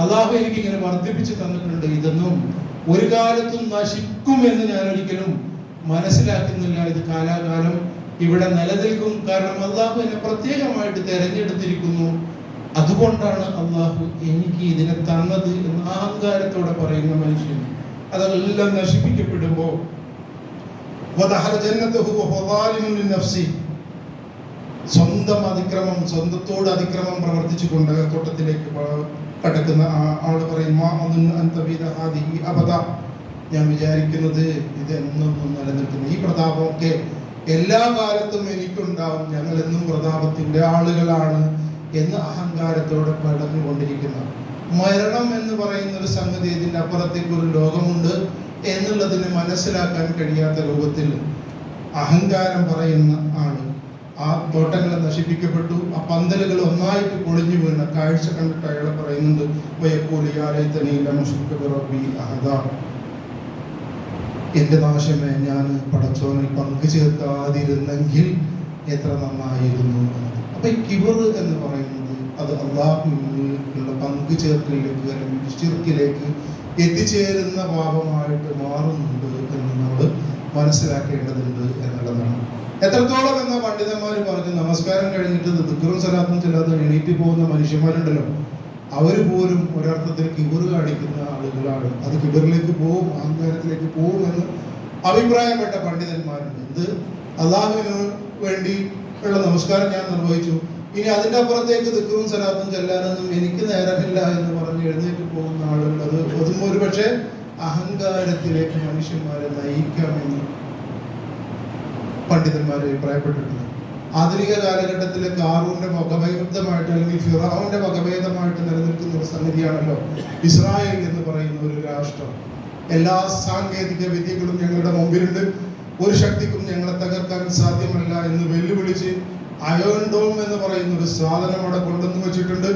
അള്ളാഹു എനിക്ക് ഇങ്ങനെ വർദ്ധിപ്പിച്ച് തന്നിട്ടുണ്ട്, ഇതൊന്നും ഒരു കാലത്തും നശിക്കുമെന്ന് ഞാൻ ഒരിക്കലും മനസ്സിലാക്കുന്നില്ല, ഇത് കാലാകാലം ഇവിടെ നിലനിൽക്കും, കാരണം അള്ളാഹു എന്നെ പ്രത്യേകമായിട്ട് തെരഞ്ഞെടുത്തിരിക്കുന്നു, അതുകൊണ്ടാണ് അള്ളാഹു എനിക്ക് ഇതിനെ തന്നത് എന്ന് അഹങ്കാരത്തോടെ പറയുന്ന മനുഷ്യൻ അതെല്ലാം നശിപ്പിക്കപ്പെടുമ്പോ സ്വന്തം അതിക്രമം, സ്വന്തത്തോട് അതിക്രമം പ്രവർത്തിച്ചുകൊണ്ട് തോട്ടത്തിലേക്ക് കടക്കുന്ന ആള് പറയും, ഞാൻ വിചാരിക്കുന്നത് ഇത് എന്നും നിലനിൽക്കുന്നു, ഈ പ്രതാപമൊക്കെ എല്ലാ കാലത്തും എനിക്കുണ്ടാവും, ഞങ്ങൾ എന്നും പ്രതാപത്തിന്റെ ആളുകളാണ് എന്ന് അഹങ്കാരത്തോടെ കടന്നുകൊണ്ടിരിക്കുന്ന മരണം എന്ന് പറയുന്ന ഒരു സംഗതി, ഇതിന്റെ അപ്പുറത്തേക്ക് ഒരു ലോകമുണ്ട് എന്നുള്ളതിന് മനസ്സിലാക്കാൻ കഴിയാത്ത രൂപത്തിൽ അഹങ്കാരം പറയുന്ന ആണ്. ആ തോട്ടങ്ങൾ നശിപ്പിക്കപ്പെട്ടു, ആ പന്തലുകൾ ഒന്നായിട്ട് പൊളിഞ്ഞു വീണ കാഴ്ച കണ്ടിട്ട് അയാളെ പറയുന്നുണ്ട്, എന്റെ നാശമേ, ഞാൻ പടച്ചോനിൽ പങ്കു ചേർക്കാതിരുന്നെങ്കിൽ എത്ര നന്നായിരുന്നു. അപ്പൊ ഈ കിബർ എന്ന് പറയുന്നത് അത് അള്ളാഹുവിനുള്ള പങ്കു ചേർക്കലിലേക്ക് അല്ലെങ്കിൽ ശിർക്കിലേക്ക് എത്തിച്ചേരുന്ന പാപമായിട്ട് മാറുന്നുണ്ട് എന്ന് നമ്മൾ മനസ്സിലാക്കേണ്ടതുണ്ട് എന്നുള്ളതാണ്. എത്രത്തോളം എന്ന പണ്ഡിതന്മാർ പറഞ്ഞു, നമസ്കാരം കഴിഞ്ഞിട്ട് ദിക്റും സലാത്തും ചെല്ലാതെ എണീറ്റ് പോകുന്ന മനുഷ്യന്മാരുണ്ടല്ലോ, അവര് പോലും ഒരർത്ഥത്തിൽ കിബർ കാണിക്കുന്ന ആളുകളാണ്, അത് കിബറിലേക്ക് പോവും, അഹങ്കാരത്തിലേക്ക് പോവും എന്ന് അഭിപ്രായപ്പെട്ട പണ്ഡിതന്മാരുണ്ട്. ഇത് അള്ളാഹുവിന് വേണ്ടി ഉള്ള നമസ്കാരം ഞാൻ നിർവഹിച്ചു, ഇനി അതിന്റെ അപ്പുറത്തേക്ക് ദിക്റും സലാത്തും ചെല്ലാനൊന്നും എനിക്ക് നേരമില്ല എന്ന് പറഞ്ഞ് എഴുന്നേറ്റ് പോകുന്ന ആളുകൾ, അതും ഒരു പക്ഷേ അഹങ്കാരത്തിലേക്ക് മനുഷ്യന്മാരെ നയിക്കാമെന്ന് പണ്ഡിതന്മാർ അഭിപ്രായപ്പെട്ടിട്ടുണ്ട്. ആധുനിക കാലഘട്ടത്തിലെ കാറൂന്റെ വകഭേദമായിട്ട് അല്ലെങ്കിൽ ഫിറഔന്റെ വകഭേദമായിട്ട് നിലനിൽക്കുന്ന ഒരു സംഗതിയാണല്ലോ ഇസ്രായേൽ എന്ന് പറയുന്ന ഒരു രാഷ്ട്രം. എല്ലാ സാങ്കേതിക വിദ്യകളും ഞങ്ങളുടെ മുമ്പിലുണ്ട്, ഒരു ശക്തിക്കും ഞങ്ങളെ തകർക്കാൻ സാധ്യമല്ല എന്ന് വെല്ലുവിളിച്ച് അയൺ ഡോം എന്ന് പറയുന്ന ഒരു സാധനം അവിടെ കൊണ്ടുവന്ന് വെച്ചിട്ടുണ്ട്.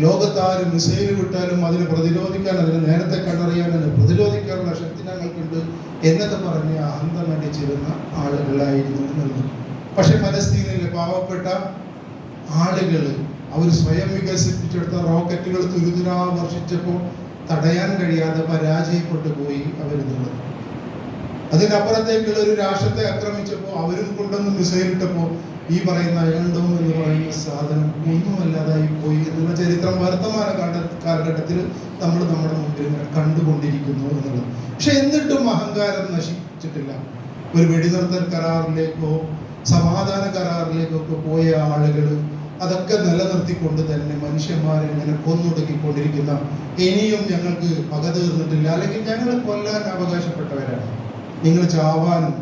ലോകത്താര് മിസൈൽ വിട്ടാലും അതിനെ പ്രതിരോധിക്കാൻ, അതിനെ നേരത്തെ കണ്ടറിയാൻ, അതിനെ പ്രതിരോധിക്കാനുള്ള ശക്തി ഞങ്ങൾക്കുണ്ട് എന്നൊക്കെ പറഞ്ഞ് അഹന്ത നടിച്ചിരുന്ന ആളുകളായിരുന്നു എന്നുള്ളത്. പക്ഷെ ഫലസ്തീനിലെ പാവപ്പെട്ട ആളുകൾ അവർ സ്വയം വികസിപ്പിച്ചെടുത്ത റോക്കറ്റുകൾ തുരുതുരാ വർഷിച്ചപ്പോൾ തടയാൻ കഴിയാതെ പരാജയപ്പെട്ടു പോയി അവരെന്നുള്ളത്. അതിനപ്പുറത്തേക്കുള്ള ഒരു രാഷ്ട്രത്തെ ആക്രമിച്ചപ്പോൾ അവരും കൊണ്ടുവന്ന് മിസൈൽ ഇട്ടപ്പോൾ ഈ പറയുന്ന അയൺ ഡോം എന്ന് പറയുന്ന സാധനം ഒന്നുമല്ലാതായി പോയി എന്നുള്ള ചരിത്രം വർത്തമാന കാലഘട്ടത്തിൽ നമ്മൾ നമ്മുടെ മുമ്പിൽ കണ്ടുകൊണ്ടിരിക്കുന്നു എന്നുള്ളത്. പക്ഷെ എന്നിട്ടും അഹങ്കാരം നശിച്ചിട്ടില്ല. ഒരു വെടിനിർത്തൽ കരാറിലേക്കോ സമാധാന കരാറിലേക്കൊക്കെ പോയ ആളുകൾ അതൊക്കെ നിലനിർത്തിക്കൊണ്ട് തന്നെ മനുഷ്യന്മാരെ ഇങ്ങനെ കൊന്നൊടുക്കിക്കൊണ്ടിരിക്കുന്ന, ഇനിയും ഞങ്ങൾക്ക് പക തീർന്നിട്ടില്ല, അല്ലെങ്കിൽ ഞങ്ങളെ കൊല്ലാൻ അവകാശപ്പെട്ടവരാണ്, നിങ്ങൾ ചാവാനും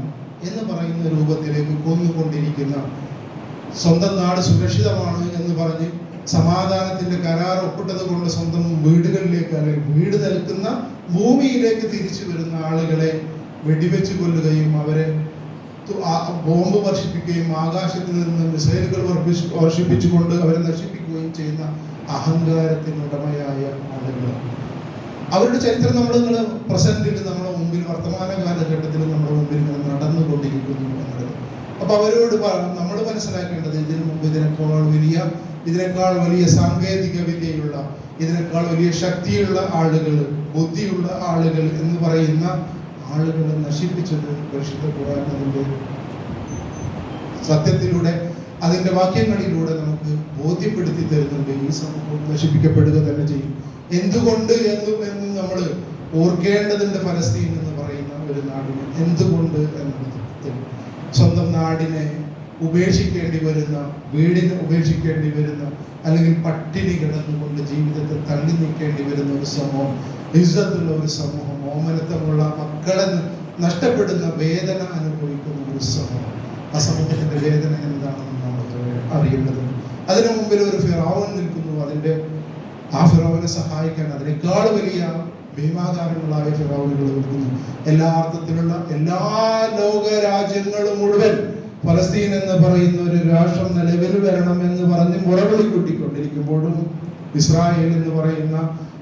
എന്ന് പറയുന്ന രൂപത്തിലേക്ക് കൊന്നുകൊണ്ടിരിക്കുന്ന, സ്വന്തം നാട് സുരക്ഷിതമാണ് എന്ന് പറഞ്ഞ് സമാധാനത്തിന്റെ കരാർ ഒപ്പിട്ടത് കൊണ്ട് സ്വന്തം വീടുകളിലേക്ക് അല്ലെങ്കിൽ വീട് നിൽക്കുന്ന ഭൂമിയിലേക്ക് തിരിച്ചു വരുന്ന ആളുകളെ വെടിവെച്ച് കൊല്ലുകയും അവരെ ബോംബ് വർഷിപ്പിക്കുകയും ആകാശത്തിൽ നിന്ന് മിസൈലുകൾ വർഷിപ്പിച്ചുകൊണ്ട് അവരെ നശിപ്പിക്കുകയും ചെയ്യുന്ന അഹങ്കാരത്തിനുടമയായ ആളുകൾ. അവരുടെ ചരിത്രം നിങ്ങൾ പ്രസന്റിൽ നമ്മുടെ മുമ്പിൽ, വർത്തമാന കാലഘട്ടത്തിൽ നമ്മുടെ മുമ്പിൽ നടന്നുകൊണ്ടിരിക്കുന്നു എന്നുള്ളത്. അപ്പൊ അവരോട് നമ്മൾ മനസ്സിലാക്കേണ്ടത് ഇതിനു മുമ്പ് ഇതിനേക്കാൾ വലിയ ഇതിനേക്കാൾ വലിയ സാങ്കേതിക വിദ്യയുള്ള, ഇതിനേക്കാൾ വലിയ ശക്തിയുള്ള ആളുകൾ, ബുദ്ധിയുള്ള ആളുകൾ എന്ന് പറയുന്ന ആളുകളെ നശിപ്പിച്ചത് പരിശുദ്ധ ഖുർആൻ അതിന്റെ സത്യത്തിലൂടെ, അതിന്റെ വാക്യങ്ങളിലൂടെ നമുക്ക് ബോധ്യപ്പെടുത്തി തരുന്നുണ്ട്. ഈ സമൂഹം നശിപ്പിക്കപ്പെടുക തന്നെ ചെയ്യും. എന്തുകൊണ്ട് എന്ന് നമ്മൾ ഓർക്കേണ്ടതുണ്ട്. ഫലസ്തീൻ എന്ന് പറയുന്ന ഒരു നാടിന് എന്തുകൊണ്ട് എന്നുള്ളത്, സ്വന്തം നാടിനെ ഉപേക്ഷിക്കേണ്ടി വരുന്ന, വീടിനെ ഉപേക്ഷിക്കേണ്ടി വരുന്ന, അല്ലെങ്കിൽ പട്ടിണി കിടന്നുകൊണ്ട് ജീവിതത്തെ തള്ളി നീക്കേണ്ടി വരുന്ന ഒരു സമൂഹം, ഇസ്സത്തുള്ള ഒരു സമൂഹം, ഓമനത്വമുള്ള മക്കളെ നഷ്ടപ്പെടുന്ന വേദന അനുഭവിക്കുന്ന ഒരു സമൂഹം. ആ സമൂഹത്തിന്റെ വേദന എന്താണെന്ന് നമ്മൾ അറിയേണ്ടത്. അതിനു മുമ്പിൽ ഒരു ഫിറഔൻ നിൽക്കുന്നു. ആ ഫിറൗനെ സഹായിക്കാൻ അതിനേക്കാൾ വലിയ ഭീമാകാരങ്ങളായ ഫിറൗനുകൾ നിൽക്കുന്നു. എല്ലാ അർത്ഥത്തിലുള്ള എല്ലാ ലോക രാജ്യങ്ങളും മുഴുവൻ ഫലസ്തീൻ എന്ന് പറയുന്ന ഒരു രാഷ്ട്രം നിലവിൽ വരണം എന്ന് പറഞ്ഞ് മുറവിളി കൂട്ടിക്കൊണ്ടിരിക്കുമ്പോഴും ഇസ്രായേൽ എന്ന് പറയുന്ന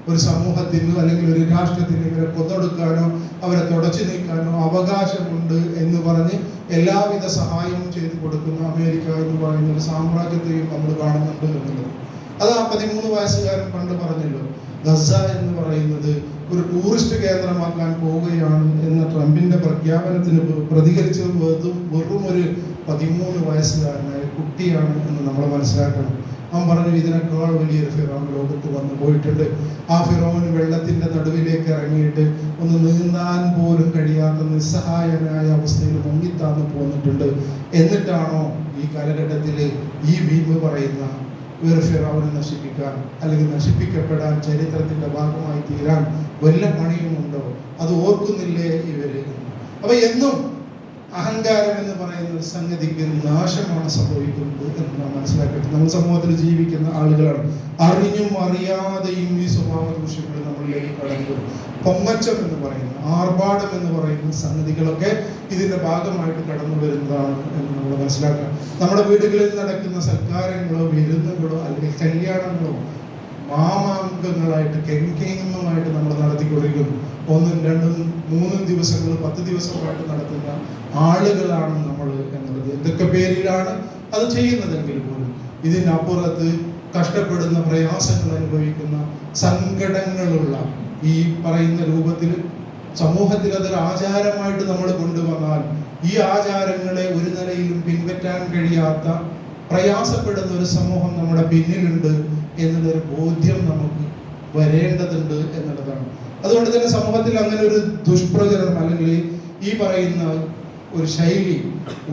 ഒരു സമൂഹത്തിന് അല്ലെങ്കിൽ ഒരു രാഷ്ട്രത്തിന് ഇവരെ കൊന്നൊടുക്കാനോ അവരെ തുടച്ചു നീക്കാനോ അവകാശമുണ്ട് എന്ന് പറഞ്ഞ് എല്ലാവിധ സഹായവും ചെയ്തു കൊടുക്കുന്ന അമേരിക്ക എന്ന് പറയുന്ന ഒരു സാമ്രാജ്യത്തെയും നമ്മൾ കാണുന്നുണ്ട് എന്നുള്ളത്. അത് ആ 13 വയസ്സുകാരൻ പണ്ട് പറഞ്ഞല്ലോ, ഗസ എന്ന് പറയുന്നത് ഒരു ടൂറിസ്റ്റ് കേന്ദ്രമാക്കാൻ പോവുകയാണ് എന്ന ട്രംപിന്റെ പ്രഖ്യാപനത്തിന് പ്രതികരിച്ചത് വെറും ഒരു 13 വയസ്സുകാരനായ കുട്ടിയാണ് എന്ന് നമ്മൾ മനസ്സിലാക്കണം. അവൻ പറഞ്ഞു, ഇതിനേക്കാൾ വലിയൊരു ഫിറൗൻ ലോകത്ത് വന്നു പോയിട്ടുണ്ട്. ആ ഫിറൗൻ വെള്ളത്തിന്റെ നടുവിലേക്ക് ഇറങ്ങിയിട്ട് ഒന്ന് നീന്താൻ പോലും കഴിയാത്ത നിസ്സഹായനായ അവസ്ഥയിൽ മുങ്ങിത്താന്ന് പോന്നിട്ടുണ്ട്. എന്നിട്ടാണോ ഈ കാലഘട്ടത്തിൽ ഈ ഭീമ പറയുന്ന ഒരു ഫിറൗനെ നശിപ്പിക്കാൻ അല്ലെങ്കിൽ നശിപ്പിക്കപ്പെടാൻ, ചരിത്രത്തിന്റെ ഭാഗമായി തീരാൻ വല്ല പണിയുമുണ്ടോ? അത് ഓർക്കുന്നില്ലേ ഇവര്? അപ്പൊ എന്നും അഹങ്കാരം എന്ന് പറയുന്ന ഒരു സംഗതിക്ക് നാശമാണ് സംഭവിക്കുന്നത് എന്ന് നാം മനസ്സിലാക്കട്ടെ. നമ്മൾ സമൂഹത്തിൽ ജീവിക്കുന്ന ആളുകളാണ്. അറിഞ്ഞും അറിയാതെയും ഈ സ്വഭാവ ദൂഷ്യങ്ങൾ നമ്മളിലേക്ക് കടന്നു. പൊങ്ങച്ചം എന്ന് പറയുന്ന, ആർഭാടം എന്ന് പറയുന്ന സംഗതികളൊക്കെ ഇതിന്റെ ഭാഗമായിട്ട് കടന്നു വരുന്നതാണ് എന്ന് നമ്മൾ മനസ്സിലാക്കാം. നമ്മുടെ വീടുകളിൽ നടക്കുന്ന സൽക്കാരങ്ങളോ വിരുന്നുകളോ അല്ലെങ്കിൽ കല്യാണങ്ങളോ മാമാങ്കങ്ങളായിട്ട് കെങ്കേമമായിട്ട് നമ്മൾ നടത്തിക്കൊണ്ടിരിക്കുന്നു. 1, 2, 3 ദിവസങ്ങൾ 10 ദിവസമായിട്ട് നടത്തുന്ന ആളുകളാണ് നമ്മൾ എന്നുള്ളത്. എന്തൊക്കെ പേരിലാണ് അത് ചെയ്യുന്നതെങ്കിൽ പോലും ഇതിനപ്പുറത്ത് കഷ്ടപ്പെടുന്ന, പ്രയാസങ്ങൾ അനുഭവിക്കുന്ന, സങ്കടങ്ങളുള്ള ഈ പറയുന്ന രൂപത്തിൽ സമൂഹത്തിൽ അതൊരു ആചാരമായിട്ട് നമ്മൾ കൊണ്ടുവന്നാൽ ഈ ആചാരങ്ങളെ ഒരു നിലയിലും പിൻപറ്റാൻ കഴിയാത്ത, പ്രയാസപ്പെടുന്ന ഒരു സമൂഹം നമ്മുടെ പിന്നിലുണ്ട് എന്നുള്ളൊരു ബോധ്യം നമുക്ക് വരേണ്ടതുണ്ട് എന്നുള്ളതാണ്. അതുകൊണ്ട് തന്നെ സമൂഹത്തിൽ അങ്ങനെ ഒരു ദുഷ്പ്രചരണം അല്ലെങ്കിൽ ഈ പറയുന്ന ഒരു ശൈലി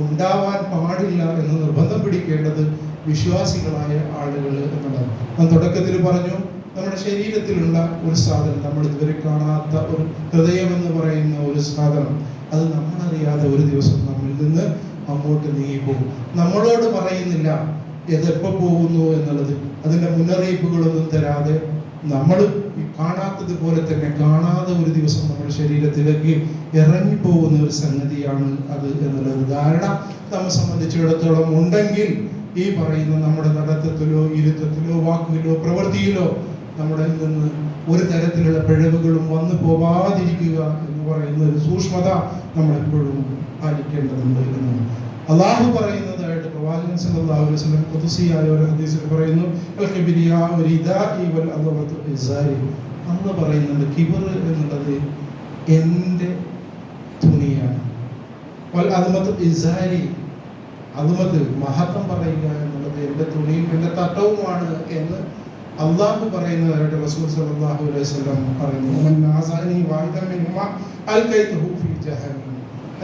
ഉണ്ടാവാൻ പാടില്ല എന്ന് നിർബന്ധം പിടിക്കേണ്ടത് വിശ്വാസികളായ ആളുകൾ എന്നുള്ളതാണ്. ഞാൻ തുടക്കത്തിൽ പറഞ്ഞു, നമ്മുടെ ശരീരത്തിലുള്ള ഒരു സാധനം, നമ്മൾ ഇതുവരെ കാണാത്ത ഒരു ഹൃദയം എന്ന് പറയുന്ന ഒരു സാധനം, അത് നമ്മളറിയാതെ ഒരു ദിവസം നമ്മളിൽ നിന്ന് അങ്ങോട്ട് നീങ്ങിപ്പോകും. നമ്മളോട് പറയുന്നില്ല എതെപ്പോ പോകുന്നു എന്നുള്ളത്. അതിന്റെ മുന്നറിയിപ്പുകളൊന്നും തരാതെ നമ്മൾ കാണാത്തത് പോലെ തന്നെ കാണാതെ ഒരു ദിവസം നമ്മുടെ ശരീരത്തിലേക്ക് ഇറങ്ങിപ്പോകുന്ന ഒരു സംഗതിയാണ് അത് എന്നുള്ളത് ധാരണ നമ്മെ സംബന്ധിച്ചിടത്തോളം ഉണ്ടെങ്കിൽ ഈ പറയുന്ന നമ്മുടെ നടത്തത്തിലോ ഇരുത്തത്തിലോ വാക്കിലോ പ്രവൃത്തിയിലോ നമ്മുടെ നിന്ന് ഒരു തരത്തിലുള്ള പിഴവുകളും വന്നു പോവാതിരിക്കുക എന്ന് പറയുന്ന ഒരു സൂക്ഷ്മത നമ്മളെപ്പോഴും പാലിക്കേണ്ടതുണ്ട് എന്നാണ്. അള്ളാഹു പറയുന്നതായിട്ട് പ്രവാചകൻ സല്ലല്ലാഹു അലൈഹി വസല്ലം ഖുദ്സിയായ ഒരു ഹദീസിൽ പറയുന്നു, അന്ന് പറയുന്നുണ്ട്, കിബർ എന്നുള്ളത് എൻ്റെ തുണിയാണ്, അതുമത് മഹത്വം പറയുക എന്നുള്ളത് എൻ്റെ തുണിയും എൻ്റെ തട്ടവുമാണ് എന്ന് അള്ളാഹു പറയുന്നതായിട്ട് റസൂൽ സല്ലല്ലാഹു അലൈഹി വസല്ലം പറയുന്നു.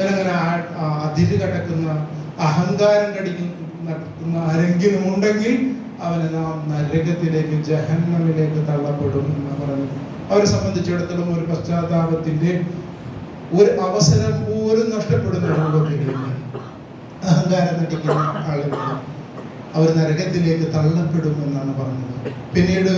അങ്ങനെ അതിര് കടക്കുന്ന, അഹങ്കാരം നടത്തുന്ന ആരെങ്കിലും ഉണ്ടെങ്കിൽ അവനെ നാം നരകത്തിലേക്ക്, ജഹന്നമിലേക്ക് തള്ളപ്പെടും എന്ന് പറഞ്ഞു. അവരെ സംബന്ധിച്ചിടത്തോളം ഒരു പശ്ചാത്താപത്തിന്റെ ഒരു അവസരം പോലും നഷ്ടപ്പെടുന്ന രൂപത്തിൽ അഹങ്കാരം നടിക്കുന്ന ആളുകൾ അവർ നരകത്തിലേക്ക് തള്ളപ്പെടും എന്നാണ് പറഞ്ഞത്. പിന്നീട്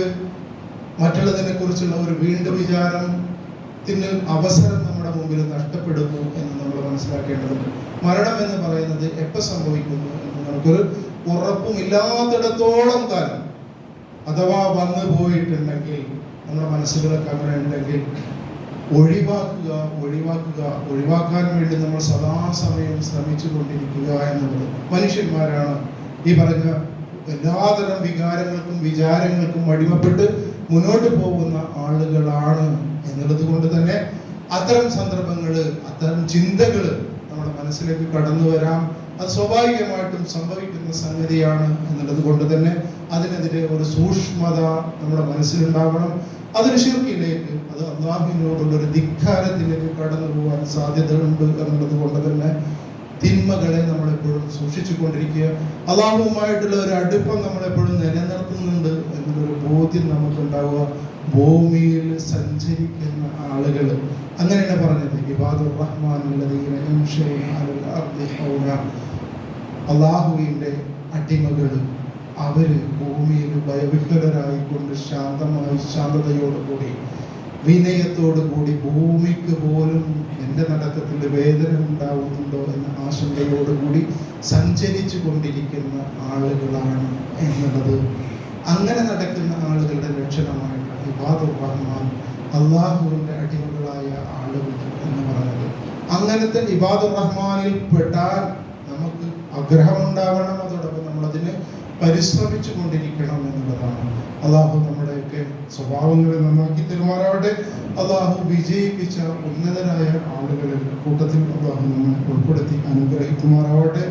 മറ്റുള്ളതിനെ കുറിച്ചുള്ള ഒരു വീണ്ടും വിചാരത്തിന് അവസരം നമ്മുടെ മുമ്പിൽ നഷ്ടപ്പെടുന്നു എന്ന് നമ്മൾ മനസ്സിലാക്കേണ്ടതുണ്ട്. മരണം എന്ന് പറയുന്നത് എപ്പോൾ സംഭവിക്കുന്നു എന്ന് നമുക്കൊരു ഉറപ്പുമില്ലാത്തിടത്തോളം കാലം അഥവാ വന്നു പോയിട്ടുണ്ടെങ്കിൽ നമ്മുടെ മനസ്സുകളൊക്കെ അങ്ങനെ ഉണ്ടെങ്കിൽ ഒഴിവാക്കാൻ വേണ്ടി നമ്മൾ സദാസമയം ശ്രമിച്ചു കൊണ്ടിരിക്കുക എന്നുള്ളത്. മനുഷ്യന്മാരാണ് ഈ പറഞ്ഞ എല്ലാതരം വികാരങ്ങൾക്കും വിചാരങ്ങൾക്കും അടിമപ്പെട്ട് മുന്നോട്ട് പോകുന്ന ആളുകളാണ് എന്നുള്ളത് കൊണ്ട് തന്നെ അത്തരം സന്ദർഭങ്ങൾ, അത്തരം ചിന്തകൾ നമ്മുടെ മനസ്സിലേക്ക് കടന്നു വരാം. അത് സ്വാഭാവികമായിട്ടും സംഭവിക്കുന്ന സംഗതിയാണ് എന്നുള്ളത് കൊണ്ട് തന്നെ അതിനെതിരെ ഒരു സൂക്ഷ്മത നമ്മുടെ മനസ്സിലുണ്ടാവണം. അതൊരു ശിർക്കിലേക്ക്, അത് അല്ലാഹുവിനോടുള്ള ഒരു ധിക്കാരത്തിലേക്ക് കടന്നു പോകാൻ സാധ്യതയുണ്ട് എന്നുള്ളത് കൊണ്ട് തന്നെ തിന്മകളെ നമ്മളെപ്പോഴും സൂക്ഷിച്ചു കൊണ്ടിരിക്കുക. അല്ലാഹുവുമായിട്ടുള്ള ഒരു അടുപ്പം നമ്മളെപ്പോഴും നിലനിർത്തുന്നുണ്ട് എന്നുള്ളൊരു ബോധ്യം നമുക്കുണ്ടാവുക. ഭൂമിയിൽ സഞ്ചരിക്കുന്ന ആളുകൾ, അങ്ങനെയാണ് പറഞ്ഞത്, ഇബാദുർ റഹ്മാനുല്ലദീന യംശൂന അലൽ അർദി ഹൗന, അല്ലാഹുവിൻ്റെ അടിമകൾ അവര് ഭൂമിയിൽ ഭയവിഹ്വലരായിക്കൊണ്ട് ശാന്തമായി, ശാന്തതയോടുകൂടി, വിനയത്തോടുകൂടി, ഭൂമിക്ക് പോലും എൻ്റെ നടക്കത്തിൽ വേദന ഉണ്ടാവുന്നുണ്ടോ എന്ന ആശങ്കയോടുകൂടി സഞ്ചരിച്ചു കൊണ്ടിരിക്കുന്ന ആളുകളാണ് എന്നുള്ളത്. അങ്ങനെ നടക്കുന്ന ആളുകളുടെ ലക്ഷണമായിട്ട് ഇബാദുർ റഹ്മാൻ, അള്ളാഹുവിൻ്റെ അടിമകളായ ആളുകൾ എന്ന് പറയുന്നത്. അങ്ങനത്തെ ഇബാദുർ റഹ്മാനിൽ പെട്ടാൽ നമുക്ക് ആഗ്രഹമുണ്ടാവണം, അതോടൊപ്പം നമ്മളതിന് പരിശ്രമിച്ചു കൊണ്ടിരിക്കണം എന്നുള്ളതാണ്. അള്ളാഹു നമ്മുടെയൊക്കെ സ്വഭാവങ്ങളെ നന്നാക്കി തരുമാറാവട്ടെ. അള്ളാഹു വിജയിപ്പിച്ച ഉന്നതരായ ആളുകളിൽ കൂട്ടത്തിൽ അള്ളാഹു നമ്മെ ഉൾപ്പെടുത്തി അനുഗ്രഹിക്കുമാറാവട്ടെ.